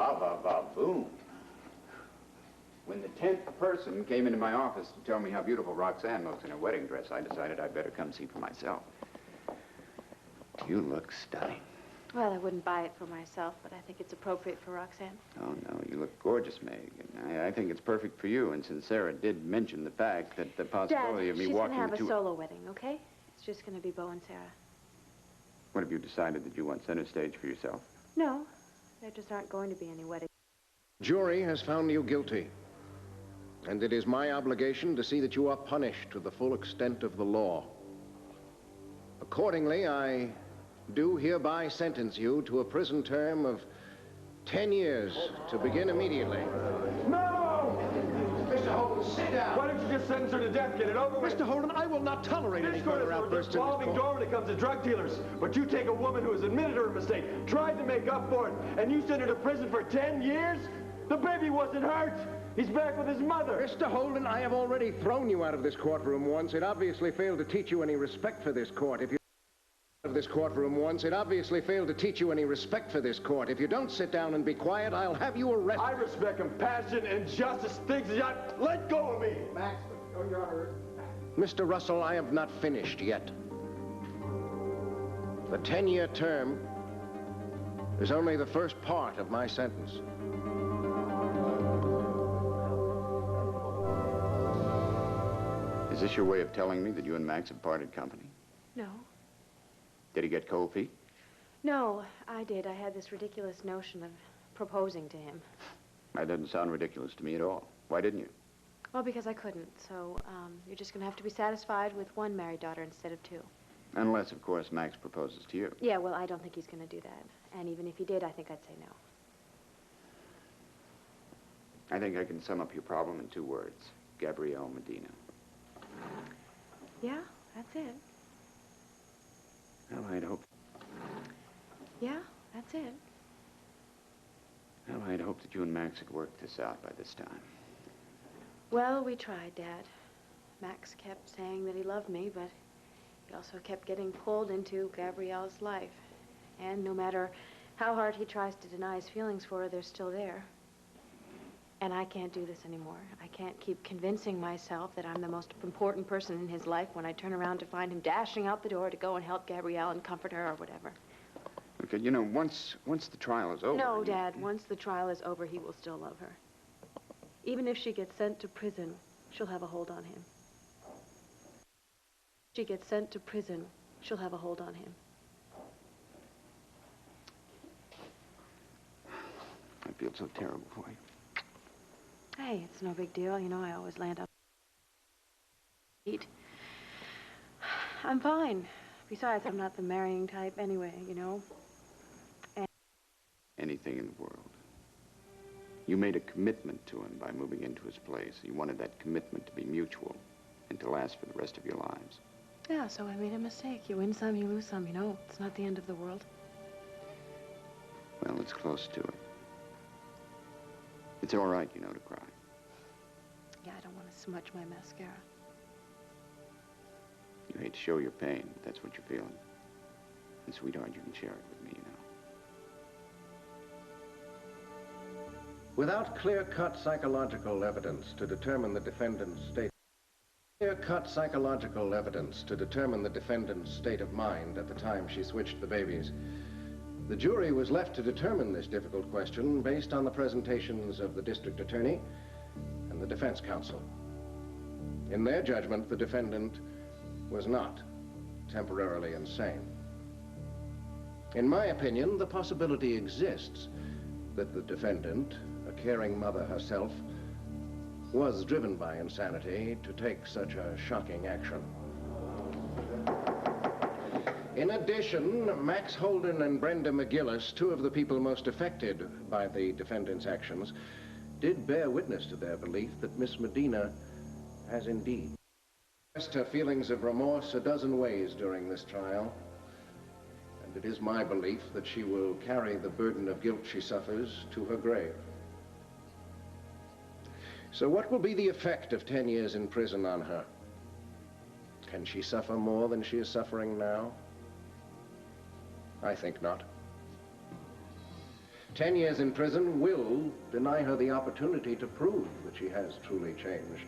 Ba-ba-ba-boom. When the 10th person came into my office to tell me how beautiful Roxanne looks in her wedding dress, I decided I'd better come see for myself. You look stunning. Well, I wouldn't buy it for myself, but I think it's appropriate for Roxanne. Oh, no, you look gorgeous, Meg. And I think it's perfect for you. And since Sarah did mention the fact that the possibility of me walking she's gonna have to... a solo wedding, okay? It's just gonna be Beau and Sarah. What, have you decided that you want center stage for yourself? No, there just aren't going to be any weddings. Jury has found you guilty. And it is my obligation to see that you are punished to the full extent of the law. Accordingly, I do hereby sentence you to a prison term of 10 years to begin immediately. No! Mr. Holden, sit down. Why don't you just sentence her to death? Get it over with. Mr. Holden, I will not tolerate any further outbursts in this revolving door when it comes to drug dealers. But you take a woman who has admitted her mistake, tried to make up for it, and you send her to prison for 10 years? The baby wasn't hurt. He's back with his mother. Mr. Holden, I have already thrown you out of this courtroom once. It obviously failed to teach you any respect for this court. If you out of this courtroom once, it obviously failed to teach you any respect for this court. If you don't sit down and be quiet, I'll have you arrested. I respect compassion and justice. Things that let go of me. Max, Your Honor. Mr. Russell, I have not finished yet. The 10-year term is only the first part of my sentence. Is this your way of telling me that you and Max have parted company? No. Did he get cold feet? No, I did. I had this ridiculous notion of proposing to him. That doesn't sound ridiculous to me at all. Why didn't you? Well, because I couldn't. So, you're just gonna have to be satisfied with one married daughter instead of two. Unless, of course, Max proposes to you. Yeah, well, I don't think he's gonna do that. And even if he did, I think I'd say no. I think I can sum up your problem in 2 words. Gabrielle Medina. Yeah, that's it. Well, I'd hope... Yeah, that's it. Well, I'd hoped that you and Max had worked this out by this time. Well, we tried, Dad. Max kept saying that he loved me, but he also kept getting pulled into Gabrielle's life. And no matter how hard he tries to deny his feelings for her, they're still there. And I can't do this anymore. I can't keep convincing myself that I'm the most important person in his life when I turn around to find him dashing out the door to go and help Gabrielle and comfort her or whatever. Okay, you know, once the trial is over... No, Dad, once the trial is over, he will still love her. Even if she gets sent to prison, she'll have a hold on him. If she gets sent to prison, she'll have a hold on him. I feel so terrible for you. Hey, it's no big deal. You know, I always land up. Eat. I'm fine. Besides, I'm not the marrying type anyway, you know. And anything in the world. You made a commitment to him by moving into his place. You wanted that commitment to be mutual and to last for the rest of your lives. Yeah, so I made a mistake. You win some, you lose some, you know. It's not the end of the world. Well, it's close to it. It's all right, you know, to cry. Yeah, I don't want to smudge my mascara. You hate to show your pain, but that's what you're feeling. And sweetheart, you can share it with me, you know. Without clear-cut psychological evidence to determine the defendant's state... Clear-cut psychological evidence to determine the defendant's state of mind at the time she switched the babies, the jury was left to determine this difficult question based on the presentations of the district attorney and the defense counsel. In their judgment, the defendant was not temporarily insane. In my opinion, the possibility exists that the defendant, a caring mother herself, was driven by insanity to take such a shocking action. In addition, Max Holden and Brenda McGillis, 2 of the people most affected by the defendant's actions, did bear witness to their belief that Miss Medina has indeed expressed her feelings of remorse a dozen ways during this trial. And it is my belief that she will carry the burden of guilt she suffers to her grave. So what will be the effect of 10 years in prison on her? Can she suffer more than she is suffering now? I think not. 10 years in prison will deny her the opportunity to prove that she has truly changed.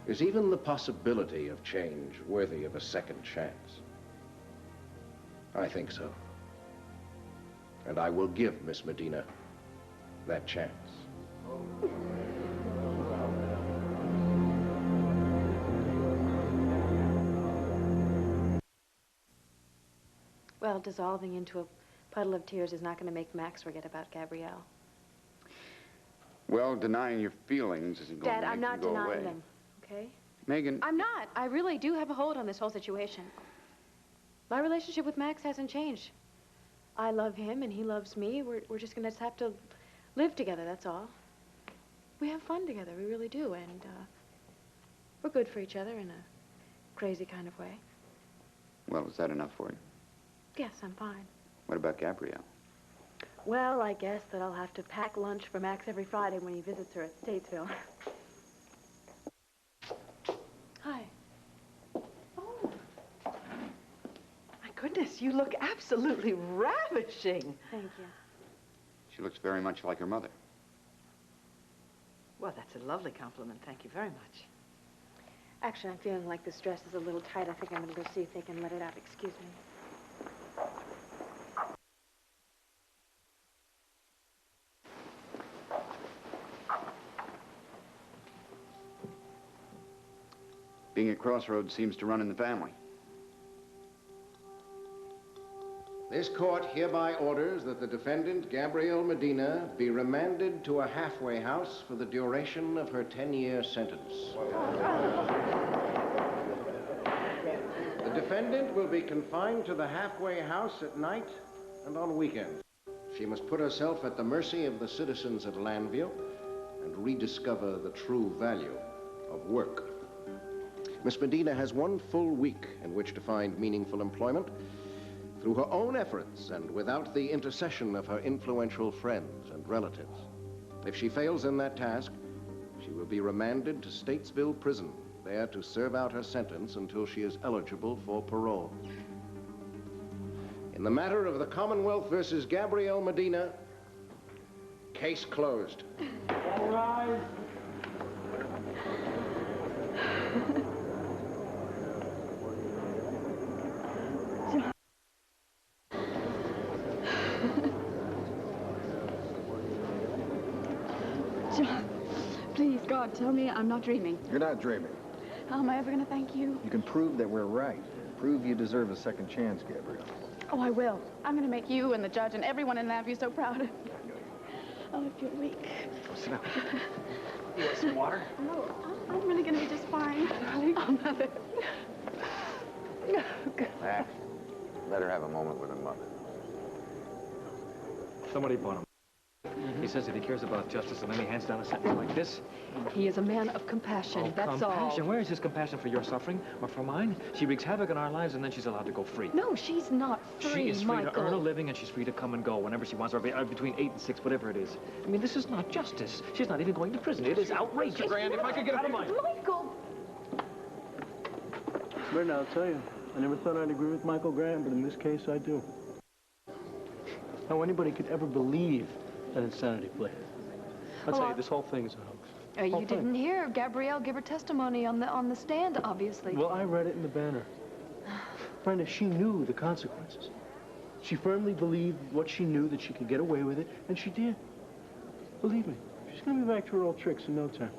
Is even the possibility of change worthy of a second chance? I think so. And I will give Miss Medina that chance. Well, dissolving into a puddle of tears is not going to make Max forget about Gabrielle. Well, denying your feelings isn't going Dad, to make I'm not them go denying away. them, okay? Megan. I'm not. I really do have a hold on this whole situation. My relationship with Max hasn't changed. I love him and he loves me. We're just going to have to live together, that's all. We have fun together, we really do, and we're good for each other in a crazy kind of way. Well, is that enough for you? Yes, I'm fine. What about Gabrielle? Well, I guess that I'll have to pack lunch for Max every Friday when he visits her at Statesville. Hi. Oh. My goodness, you look absolutely ravishing. Thank you. She looks very much like her mother. Well, that's a lovely compliment. Thank you very much. Actually, I'm feeling like this dress is a little tight. I think I'm going to go see if they can let it out. Excuse me. Being at Crossroads seems to run in the family. This court hereby orders that the defendant, Gabrielle Medina, be remanded to a halfway house for the duration of her 10-year sentence. The defendant will be confined to the halfway house at night and on weekends. She must put herself at the mercy of the citizens of Landview and rediscover the true value of work. Miss Medina has one full week in which to find meaningful employment through her own efforts and without the intercession of her influential friends and relatives. If she fails in that task, she will be remanded to Statesville Prison, there to serve out her sentence until she is eligible for parole. In the matter of the Commonwealth versus Gabrielle Medina, case closed. All rise. John, please, God, tell me I'm not dreaming. You're not dreaming. How am I ever going to thank you? You can prove that we're right. Prove you deserve a second chance, Gabrielle. Oh, I will. I'm going to make you and the judge and everyone in Landview so proud of me. Oh, if you're weak. Oh, sit down. You want some water? No, I'm really going to be just fine, darling. Oh, Mother. Max, let her have a moment with her mother. Somebody bought him. He says if he cares about justice and then he hands down a sentence like this. He is a man of compassion, that's compassion. all. Where is his compassion for your suffering or for mine? She wreaks havoc in our lives and then she's allowed to go free. No, she's not free, She is free Michael. to earn a living and she's free to come and go whenever she wants, or between 8 and 6, whatever it is. I mean, this is not justice. She's not even going to prison. It is outrageous. Grand, if I could get out of my... Michael! Bernard, I'll tell you, I never thought I'd agree with Michael Graham, but in this case, I do. How anybody could ever believe that insanity play. I'll tell you, this whole thing is a hoax. You didn't hear Gabrielle give her testimony on the stand, obviously. Well, I read it in the Banner. Brenda, she knew the consequences. She firmly believed what she knew, that she could get away with it, and she did. Believe me, she's going to be back to her old tricks in no time.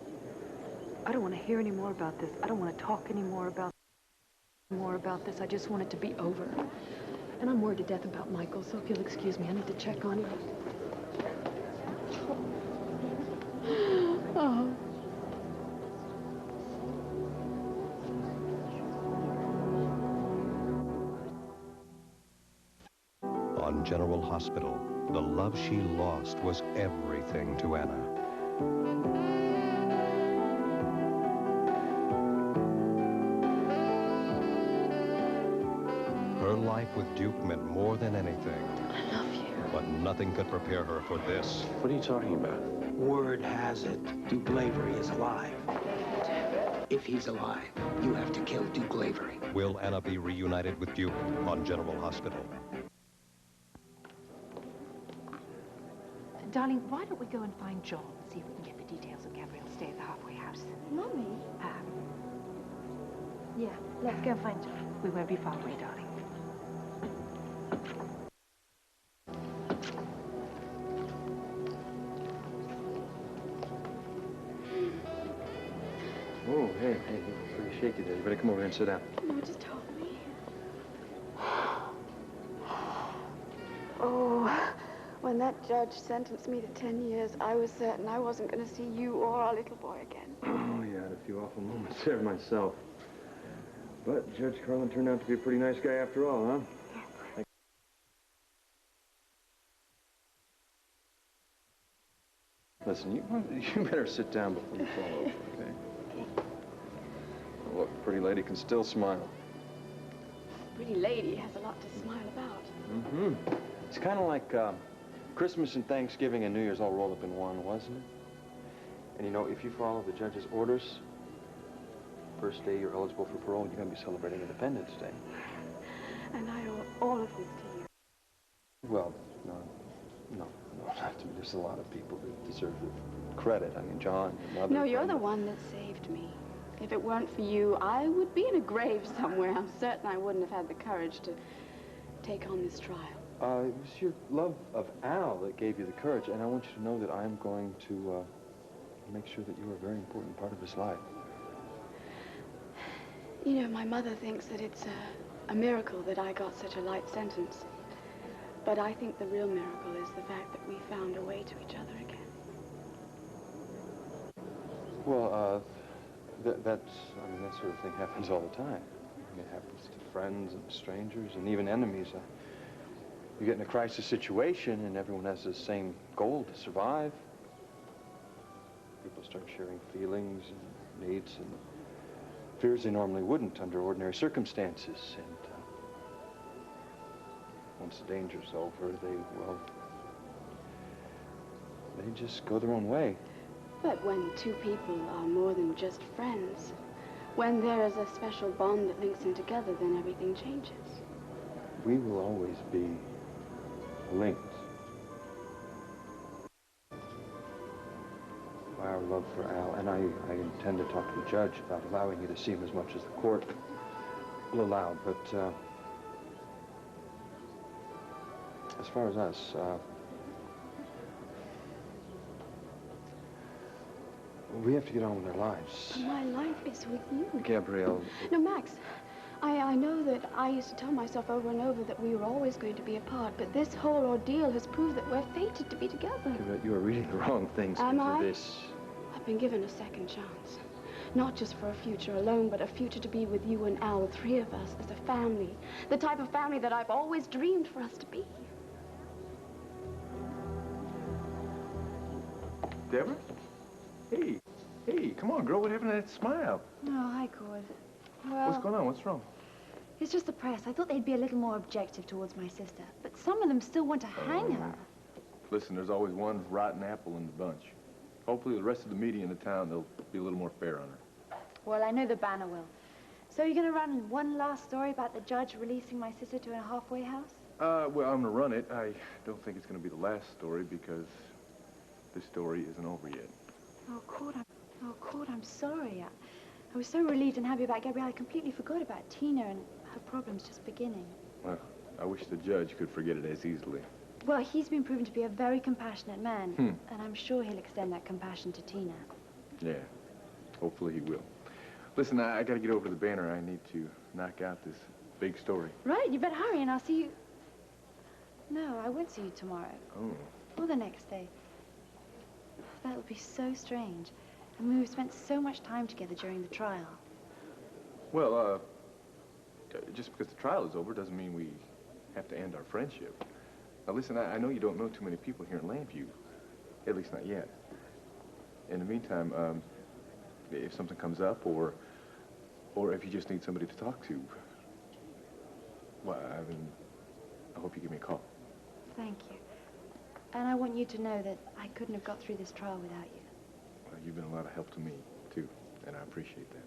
I don't want to hear any more about this. I don't want to talk any more about this. I just want it to be over. And I'm worried to death about Michael, so if you'll excuse me, I need to check on him. Oh. On General Hospital, the love she lost was everything to Anna. Her life with Duke meant more than anything. I love you. But nothing could prepare her for this. What are you talking about? Word has it, Duke Lavery is alive. If he's alive, you have to kill Duke Lavery. Will Anna be reunited with Duke on General Hospital? Darling, why don't we go and find John and see if we can get the details of Gabrielle's stay at the halfway house? Mummy? Yeah, let's go and find John. We won't be far away, darling. Oh, hey, you're pretty shaky there. You better come over here and sit down. No, just hold me. Oh, when that judge sentenced me to 10 years, I was certain I wasn't going to see you or our little boy again. Oh, yeah, I had a few awful moments there myself. But Judge Carlin turned out to be a pretty nice guy after all, huh? Listen, you better sit down before you fall over, okay? Look, a pretty lady can still smile. Pretty lady has a lot to smile about. Mm-hmm. It's kind of like Christmas and Thanksgiving and New Year's all rolled up in one, wasn't it? And you know, if you follow the judge's orders, first day you're eligible for parole, you're going to be celebrating Independence Day. And I owe all of this to you. Well, no, not to me. There's a lot of people that deserve the credit. I mean, John, your mother. No, you're the one that saved me. If it weren't for you, I would be in a grave somewhere. I'm certain I wouldn't have had the courage to take on this trial. It was your love of Al that gave you the courage, and I want you to know that I'm going to make sure that you are a very important part of his life. You know, my mother thinks that it's a miracle that I got such a light sentence. But I think the real miracle is the fact that we found a way to each other again. Well, that sort of thing happens all the time. I mean, it happens to friends and strangers and even enemies. You get in a crisis situation and everyone has the same goal, to survive. People start sharing feelings and needs and fears they normally wouldn't under ordinary circumstances. And once the danger's over, they just go their own way. But when two people are more than just friends, when there is a special bond that links them together, then everything changes. We will always be linked by our love for Al, and I intend to talk to the judge about allowing you to see him as much as the court will allow, but as far as us, we have to get on with our lives. My life is with you. Gabrielle. No, Max, I know that I used to tell myself over and over that we were always going to be apart, but this whole ordeal has proved that we're fated to be together. Gabrielle, you are reading the wrong things into this. I've been given a second chance. Not just for a future alone, but a future to be with you and Al, the three of us, as a family. The type of family that I've always dreamed for us to be. Deborah? Hey, come on, girl. What happened to that smile? Oh, hi, Cord. Well... What's going on? What's wrong? It's just the press. I thought they'd be a little more objective towards my sister. But some of them still want to hang her. Listen, there's always one rotten apple in the bunch. Hopefully the rest of the media in the town, they'll be a little more fair on her. Well, I know the Banner will. So you're going to run one last story about the judge releasing my sister to a halfway house? Well, I'm going to run it. I don't think it's going to be the last story because this story isn't over yet. Oh, Cord, I'm sorry. I was so relieved and happy about Gabrielle, I completely forgot about Tina and her problems just beginning. Well, I wish the judge could forget it as easily. Well, he's been proven to be a very compassionate man, and I'm sure he'll extend that compassion to Tina. Yeah, hopefully he will. Listen, I got to get over to the Banner. I need to knock out this big story. Right, you better hurry and I'll see you... No, I won't see you tomorrow. Oh. Or the next day. That would be so strange. I mean, we've spent so much time together during the trial. Well, just because the trial is over doesn't mean we have to end our friendship. Now, listen, I know you don't know too many people here in Lambview. At least not yet. In the meantime, if something comes up or if you just need somebody to talk to, well, I mean, I hope you give me a call. Thank you. And I want you to know that I couldn't have got through this trial without you. Well, you've been a lot of help to me, too, and I appreciate that.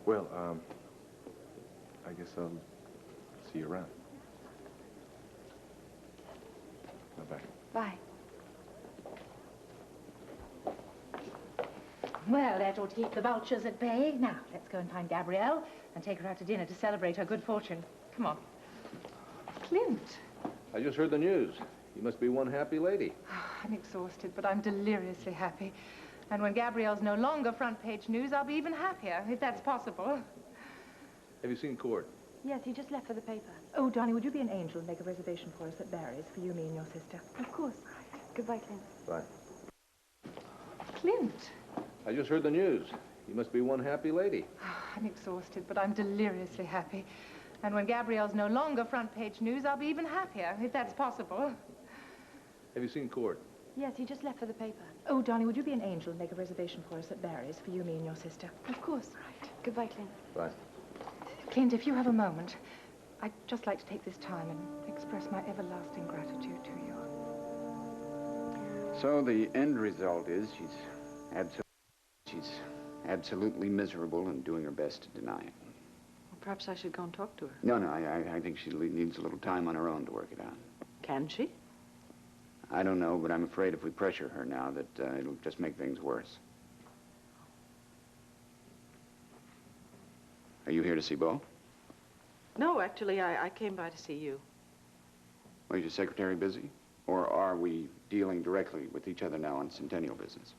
Well, I guess I'll see you around. Bye-bye. Bye. Well, that ought to keep the vultures at bay. Now, let's go and find Gabrielle and take her out to dinner to celebrate her good fortune. Come on. Clint. I just heard the news. You must be one happy lady. I'm exhausted, but I'm deliriously happy. And when Gabrielle's no longer front-page news, I'll be even happier, if that's possible. Have you seen Court? Yes, he just left for the paper. Oh, Donnie, would you be an angel and make a reservation for us at Barry's for you, me, and your sister? Of course. Goodbye, Clint. Bye. Clint. I just heard the news. You must be one happy lady. I'm exhausted, but I'm deliriously happy. And when Gabrielle's no longer front-page news, I'll be even happier, if that's possible. Have you seen Court? Yes, he just left for the paper. Oh, Donnie, would you be an angel and make a reservation for us at Barry's for you, me, and your sister? Of course. Goodbye, Clint. Bye. Clint, if you have a moment, I'd just like to take this time and express my everlasting gratitude to you. So the end result is she's absolutely miserable and doing her best to deny it. Well, perhaps I should go and talk to her. No, I think she needs a little time on her own to work it out. Can she? I don't know, but I'm afraid if we pressure her now that it'll just make things worse. Are you here to see Bo? No, actually, I came by to see you. Well, is your secretary busy? Or are we dealing directly with each other now on Centennial business?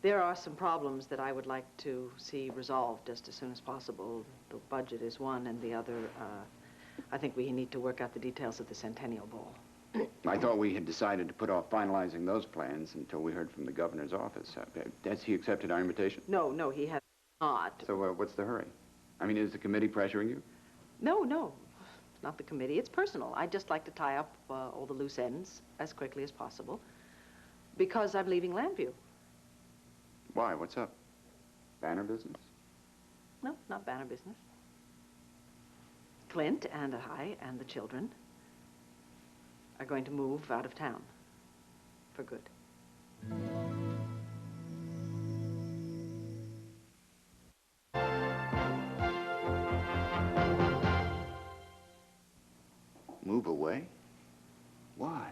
There are some problems that I would like to see resolved just as soon as possible. The budget is one, and the other, I think we need to work out the details of the Centennial Ball. I thought we had decided to put off finalizing those plans until we heard from the governor's office. Has he accepted our invitation? No, he has not. So what's the hurry? I mean, is the committee pressuring you? No. It's not the committee. It's personal. I'd just like to tie up all the loose ends as quickly as possible because I'm leaving Llanview. Why? What's up? Banner business? No, not banner business. Clint and I and the children are going to move out of town for good. Move away? Why?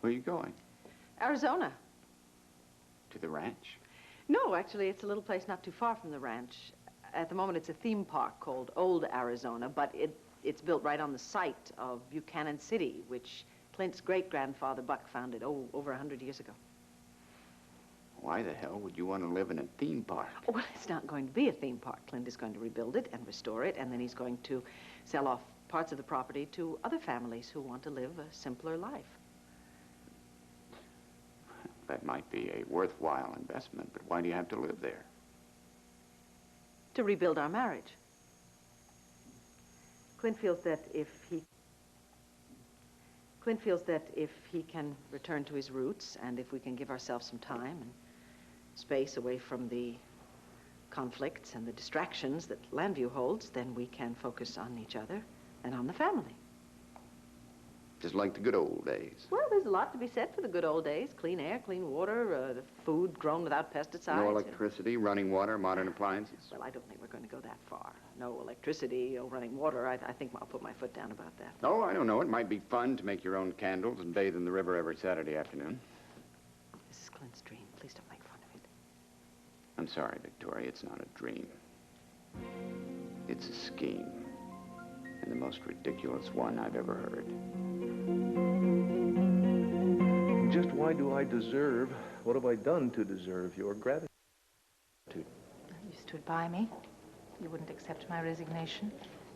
Where are you going? Arizona. To the ranch? No, actually, it's a little place not too far from the ranch. At the moment, it's a theme park called Old Arizona, but it's built right on the site of Buchanan City, which Clint's great-grandfather Buck founded over 100 years ago. Why the hell would you want to live in a theme park? Well, it's not going to be a theme park. Clint is going to rebuild it and restore it, and then he's going to sell off parts of the property to other families who want to live a simpler life. That might be a worthwhile investment, but why do you have to live there? To rebuild our marriage. Clint feels that if he can return to his roots, and if we can give ourselves some time and space away from the conflicts and the distractions that Llanview holds, then we can focus on each other and on the family. Just like the good old days. Well, there's a lot to be said for the good old days. Clean air, clean water, the food grown without pesticides. No electricity, running water, modern appliances. Well, I don't think we're going to go that far. No electricity, no running water. I think I'll put my foot down about that. Oh, I don't know. It might be fun to make your own candles and bathe in the river every Saturday afternoon. This is Clint's dream. Please don't make fun of it. I'm sorry, Victoria. It's not a dream. It's a scheme. And the most ridiculous one I've ever heard. Just why do I deserve, what have I done to deserve your gratitude? You stood by me. You wouldn't accept my resignation,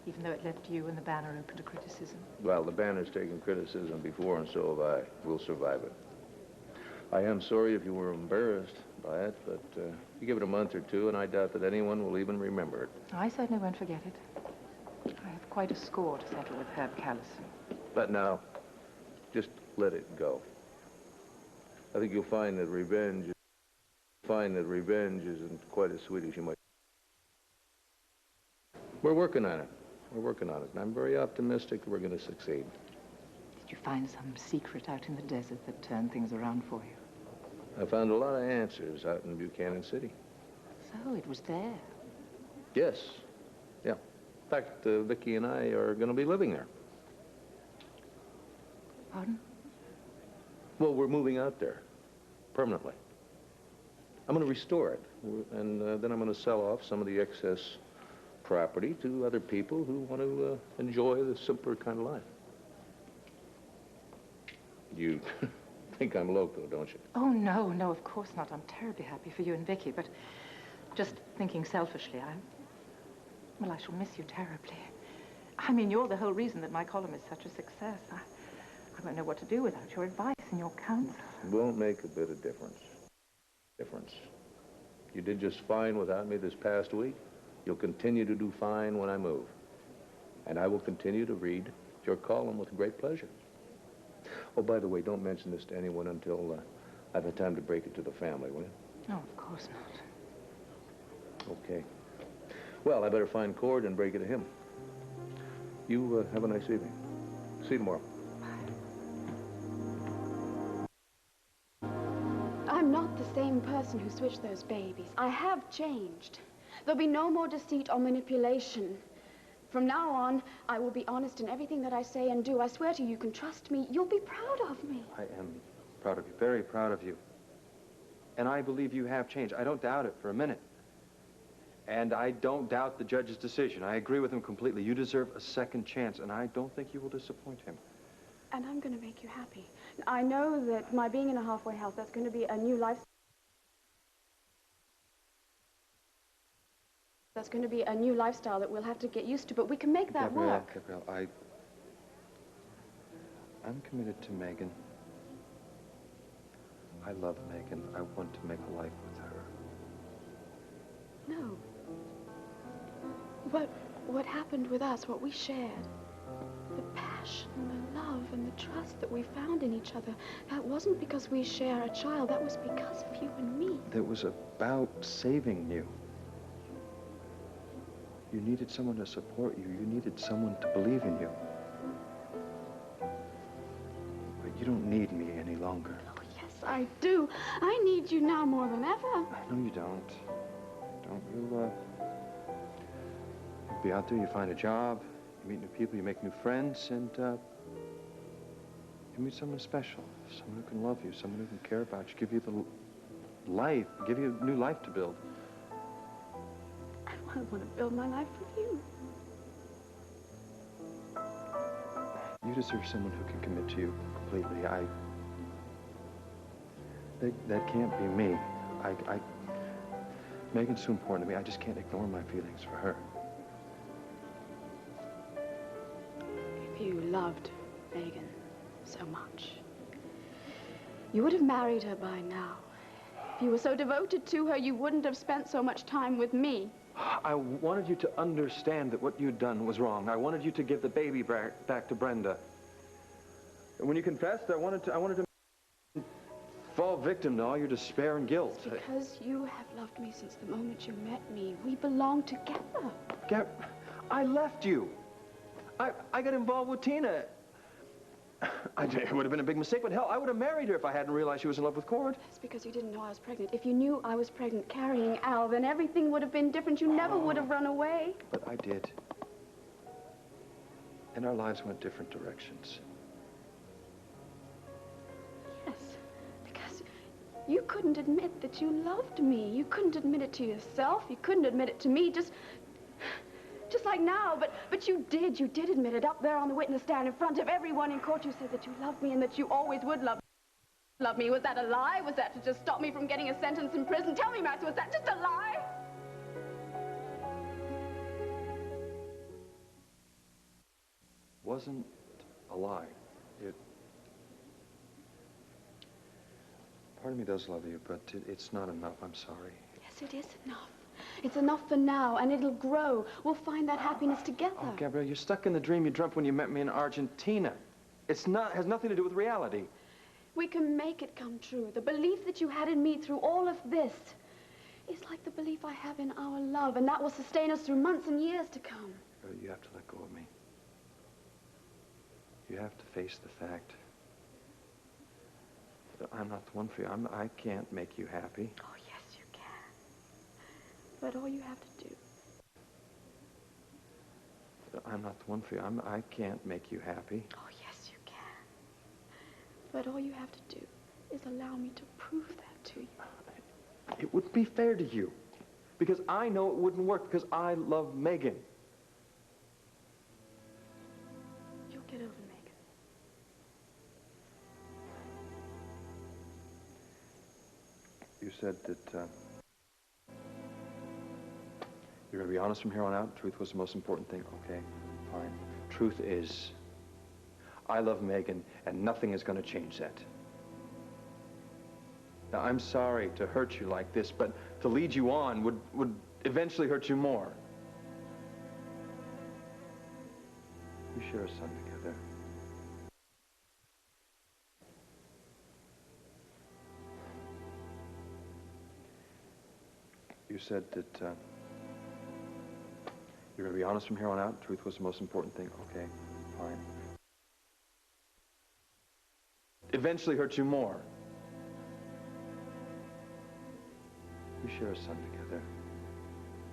even though it left you and the Banner open to criticism. Well, the Banner's taken criticism before, and so have I. We'll survive it. I am sorry if you were embarrassed by it, but you give it a month or two, and I doubt that anyone will even remember it. I certainly won't forget it. I have quite a score to settle with Herb Callison. But now, just let it go. I think you'll find that revenge isn't quite as sweet as you might. We're working on it. We're working on it, and I'm very optimistic that we're going to succeed. Did you find some secret out in the desert that turned things around for you? I found a lot of answers out in Buchanan City. So it was there. Yes. Yeah. In fact, Vicki and I are going to be living there. Pardon? Well, we're moving out there, permanently. I'm going to restore it, and then I'm going to sell off some of the excess property to other people who want to enjoy the simpler kind of life. You think I'm loco, don't you? Oh, no, no, of course not. I'm terribly happy for you and Vicky, but just thinking selfishly, well, I shall miss you terribly. I mean, you're the whole reason that my column is such a success. I won't know what to do without your advice and your counsel. Won't make a bit of difference. You did just fine without me this past week. You'll continue to do fine when I move. And I will continue to read your column with great pleasure. Oh, by the way, don't mention this to anyone until I've had time to break it to the family, will you? No, of course not. Okay. Well, I better find Cord and break it to him. You have a nice evening. See you tomorrow. I'm not the same person who switched those babies. I have changed. There'll be no more deceit or manipulation. From now on, I will be honest in everything that I say and do. I swear to you, you can trust me. You'll be proud of me. I am proud of you, very proud of you. And I believe you have changed. I don't doubt it for a minute. And I don't doubt the judge's decision. I agree with him completely. You deserve a second chance, and I don't think you will disappoint him. And I'm going to make you happy. I know that my being in a halfway house, that's going to be a new life. That's going to be a new lifestyle that we'll have to get used to, but we can make that work. Gabrielle, I'm committed to Megan. I love Megan. I want to make a life with her. No. What happened with us, what we shared, the passion, the love, and the trust that we found in each other, that wasn't because we share a child, that was because of you and me. That was about saving you. You needed someone to support you. You needed someone to believe in you. But you don't need me any longer. Oh, yes, I do. I need you now more than ever. No, you don't. Don't you, be out there, you find a job, you meet new people, you make new friends, and, you meet someone special, someone who can love you, someone who can care about you, give you the life, give you a new life to build. I want to build my life with you. You deserve someone who can commit to you completely. That can't be me. Megan's too important to me. I just can't ignore my feelings for her. If you loved Megan so much, you would have married her by now. If you were so devoted to her, you wouldn't have spent so much time with me. I wanted you to understand that what you'd done was wrong. I wanted you to give the baby back to Brenda. And when you confessed, I wanted to fall victim to all your despair and guilt. It's because you have loved me since the moment you met me. We belong together. I left you. I got involved with Tina. It would have been a big mistake, but hell, I would have married her if I hadn't realized she was in love with Cord. It's because you didn't know I was pregnant. If you knew I was pregnant carrying Al, then everything would have been different. You never would have run away. But I did. And our lives went different directions. Yes, because you couldn't admit that you loved me. You couldn't admit it to yourself. You couldn't admit it to me, just like now, but you did admit it up there on the witness stand in front of everyone in court. You said that you loved me and that you always would love me. Was that a lie? Was that to just stop me from getting a sentence in prison? Tell me, Max, was that just a lie? Wasn't a lie. Part of me does love you, but it's not enough. I'm sorry. Yes, it is enough. It's enough for now, and it'll grow. We'll find that happiness together. Oh, Gabrielle, you're stuck in the dream you dreamt when you met me in Argentina. Has nothing to do with reality. We can make it come true. The belief that you had in me through all of this is like the belief I have in our love, and that will sustain us through months and years to come. You have to let go of me. You have to face the fact that I'm not the one for you. I can't make you happy. Oh, yes, you can. But all you have to do... I'm not the one for you. I can't make you happy. Oh, yes, you can. But all you have to do is allow me to prove that to you. It wouldn't be fair to you. Because I know it wouldn't work, because I love Megan. You'll get over Megan. You said that you're going to be honest from here on out. Truth was the most important thing. Okay, fine. Truth is, I love Megan, and nothing is going to change that. Now, I'm sorry to hurt you like this, but to lead you on would eventually hurt you more. We share a son together. You said that you're going to be honest from here on out. Truth was the most important thing. Okay, fine. Eventually hurt you more. We share a son together.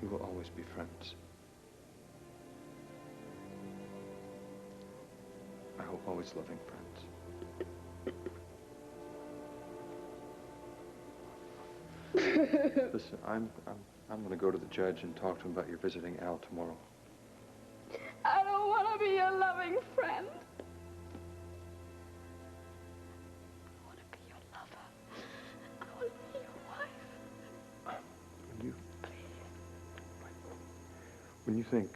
We will always be friends. I hope always loving friends. Listen, I'm going to go to the judge and talk to him about your visiting Al tomorrow. I don't want to be your loving friend. I want to be your lover. I want to be your wife. When you think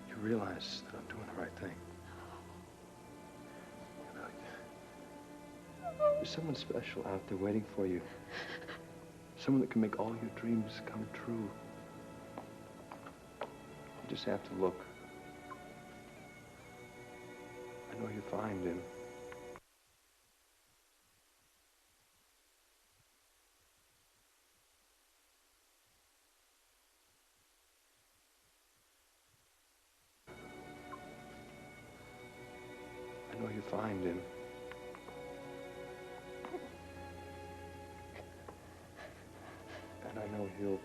you realize that I'm doing the right thing. There's someone special out there waiting for you. Someone that can make all your dreams come true. You just have to look. I know you'll find him. I know you'll find him. And I know he'll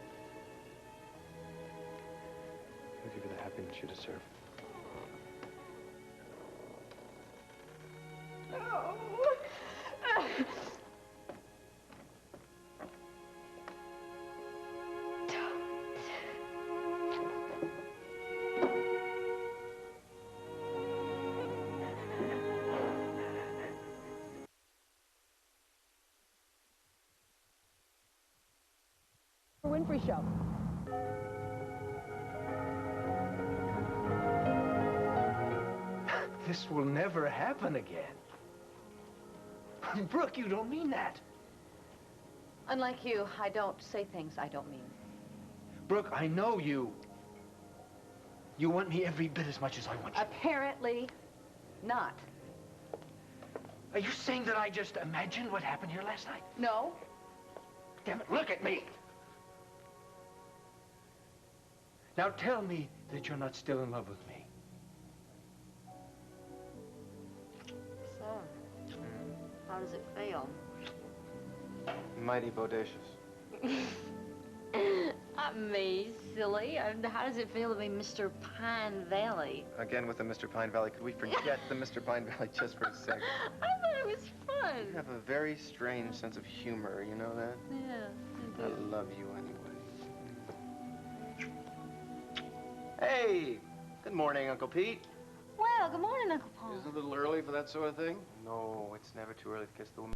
give you the happiness you deserve. Winfrey Show. This will never happen again. Brooke, you don't mean that. Unlike you, I don't say things I don't mean. Brooke, I know you. You want me every bit as much as I want you. Apparently not. Are you saying that I just imagined what happened here last night? No. Damn it, look at me. Now tell me that you're not still in love with me. So, how does it feel? Mighty bodacious. Not me, silly. How does it feel to be Mr. Pine Valley? Again with the Mr. Pine Valley. Could we forget the Mr. Pine Valley just for a second? I thought it was fun. You have a very strange sense of humor, you know that? Yeah, I love you anyway. Hey, good morning, Uncle Pete. Well, good morning, Uncle Paul. Isn't it a little early for that sort of thing? No, it's never too early to kiss the woman.